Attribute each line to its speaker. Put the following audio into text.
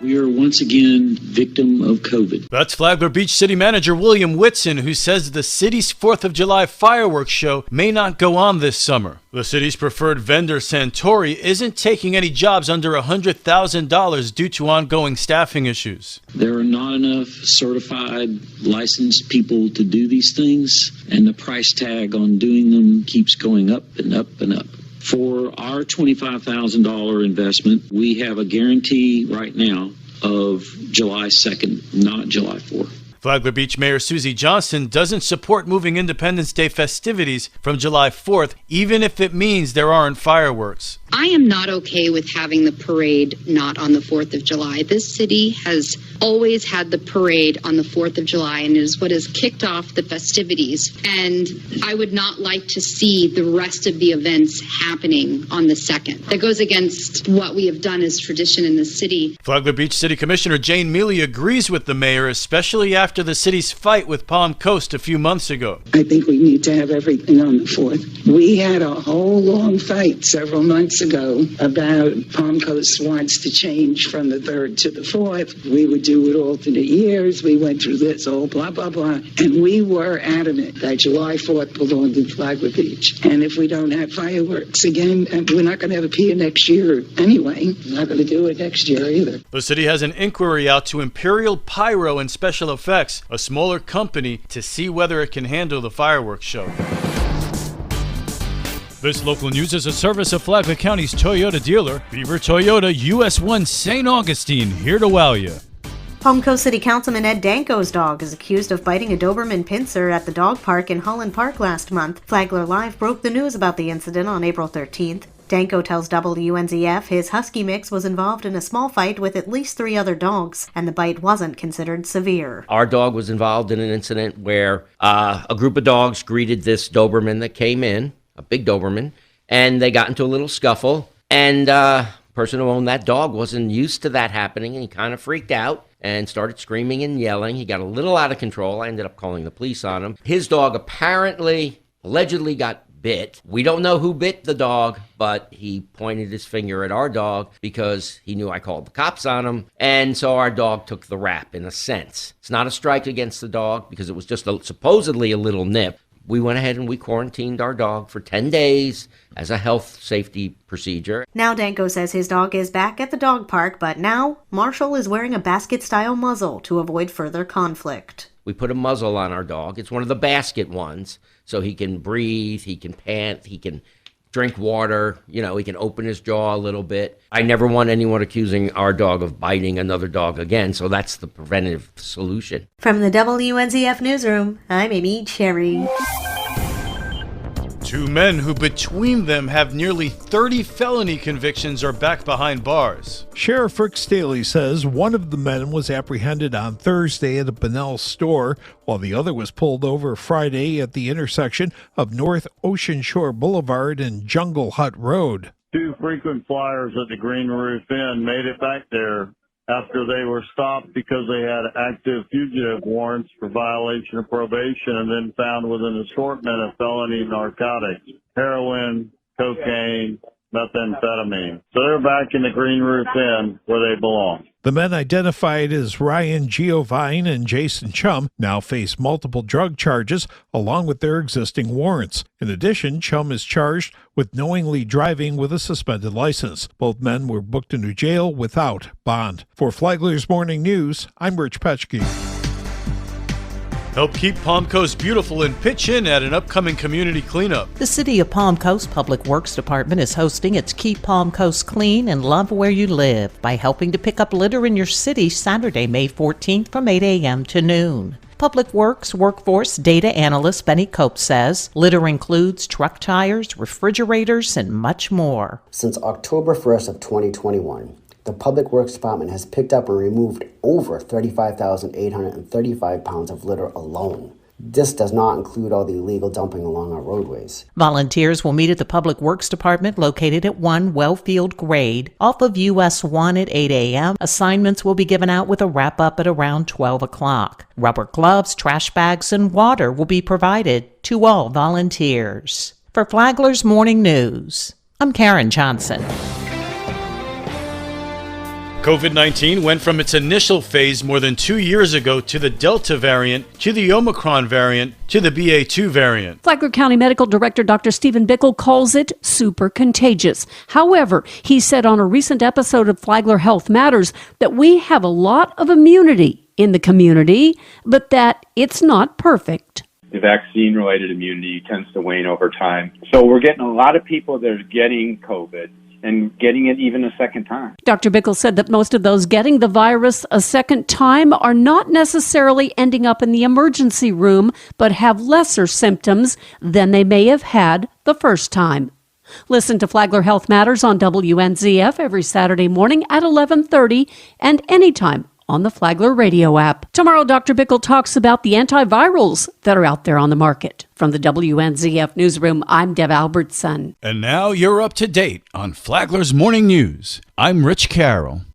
Speaker 1: We are once again victim of COVID.
Speaker 2: That's Flagler Beach City Manager William Whitson, who says the city's 4th of July fireworks show may not go on this summer. The city's preferred vendor, Santori, isn't taking any jobs under $100,000 due to ongoing staffing issues.
Speaker 1: There are not enough certified, licensed people to do these things, and the price tag on doing them keeps going up and up and up. For our $25,000 investment, we have a guarantee right now of July 2nd, not July 4th.
Speaker 2: Flagler Beach Mayor Susie Johnson doesn't support moving Independence Day festivities from July 4th, even if it means there aren't fireworks.
Speaker 3: I am not okay with having the parade not on the 4th of July. This city has always had the parade on the 4th of July, and it is what has kicked off the festivities. And I would not like to see the rest of the events happening on the 2nd. That goes against what we have done as tradition in the city.
Speaker 2: Flagler Beach City Commissioner Jane Mealy agrees with the mayor, especially after the city's fight with Palm Coast a few months ago.
Speaker 4: I think we need to have everything on the 4th. We had a whole long fight several months ago about Palm Coast wants to change from the 3rd to the 4th. We would do it alternate years. We went through this whole blah, blah, blah. And we were adamant that July 4th belonged in Flagler Beach. And if we don't have fireworks again, we're not going to have a pier next year anyway. We're not going to do it next year either.
Speaker 2: The city has an inquiry out to Imperial Pyro and Special Effects, a smaller company, to see whether it can handle the fireworks show. This local news is a service of Flagler County's Toyota dealer, Beaver Toyota, US 1 St. Augustine, here to wow you.
Speaker 5: Palm Coast City Councilman Ed Danko's dog is accused of biting a Doberman pincer at the dog park in Holland Park last month. Flagler Live broke the news about the incident on April 13th. Danko tells WNZF his husky mix was involved in a small fight with at least 3 other dogs, and the bite wasn't considered severe.
Speaker 6: Our dog was involved in an incident where a group of dogs greeted this Doberman that came in, a big Doberman, and they got into a little scuffle, and person who owned that dog wasn't used to that happening, and he kind of freaked out and started screaming and yelling. He got a little out of control. I ended up calling the police on him. His dog allegedly got bit. We don't know who bit the dog, but he pointed his finger at our dog because he knew I called the cops on him, and so our dog took the rap in a sense. It's not a strike against the dog because it was just supposedly a little nip. We went ahead and we quarantined our dog for 10 days as a health safety procedure.
Speaker 5: Now Danko says his dog is back at the dog park, but now Marshall is wearing a basket-style muzzle to avoid further conflict.
Speaker 6: We put a muzzle on our dog. It's one of the basket ones, so he can breathe, he can pant, he can drink water, he can open his jaw a little bit. I never want anyone accusing our dog of biting another dog again, so that's the preventative solution.
Speaker 5: From the WNZF Newsroom, I'm Amy Cherry.
Speaker 2: 2 men who between them have nearly 30 felony convictions are back behind bars.
Speaker 7: Sheriff Rick Staley says one of the men was apprehended on Thursday at a Bunnell store, while the other was pulled over Friday at the intersection of North Ocean Shore Boulevard and Jungle Hut Road.
Speaker 8: 2 frequent flyers at the Green Roof Inn made it back there after they were stopped because they had active fugitive warrants for violation of probation and then found with an assortment of felony narcotics, heroin, cocaine, methamphetamine. So they're back in the Green Roof Inn where they belong.
Speaker 7: The men identified as Ryan Giovine and Jason Chum now face multiple drug charges along with their existing warrants. In addition, Chum is charged with knowingly driving with a suspended license. Both men were booked into jail without bond. For Flagler's Morning News, I'm Rich Petchke.
Speaker 2: Help keep Palm Coast beautiful and pitch in at an upcoming community cleanup.
Speaker 9: The City of Palm Coast Public Works Department is hosting its Keep Palm Coast Clean and Love Where You Live by helping to pick up litter in your city Saturday, May 14th from 8 a.m. to noon. Public Works Workforce Data Analyst Benny Cope says litter includes truck tires, refrigerators, and much more.
Speaker 10: Since October 1st of 2021, the Public Works Department has picked up and removed over 35,835 pounds of litter alone. This does not include all the illegal dumping along our roadways.
Speaker 9: Volunteers will meet at the Public Works Department located at 1 Wellfield Grade off of US 1 at 8 a.m. Assignments will be given out with a wrap-up at around 12 o'clock. Rubber gloves, trash bags, and water will be provided to all volunteers. For Flagler's Morning News, I'm Karen Johnson.
Speaker 2: COVID-19 went from its initial phase more than 2 years ago to the Delta variant, to the Omicron variant, to the BA2 variant.
Speaker 11: Flagler County Medical Director Dr. Stephen Bickle calls it super contagious. However, he said on a recent episode of Flagler Health Matters that we have a lot of immunity in the community, but that it's not perfect.
Speaker 12: The vaccine-related immunity tends to wane over time. So we're getting a lot of people that are getting COVID and getting it even a second time.
Speaker 11: Dr. Bickle said that most of those getting the virus a second time are not necessarily ending up in the emergency room, but have lesser symptoms than they may have had the first time. Listen to Flagler Health Matters on WNZF every Saturday morning at 11:30 and anytime on the Flagler radio app. Tomorrow, Dr. Bickle talks about the antivirals that are out there on the market. From the WNZF Newsroom, I'm Deb Albertson.
Speaker 2: And now you're up to date on Flagler's Morning News. I'm Rich Carroll.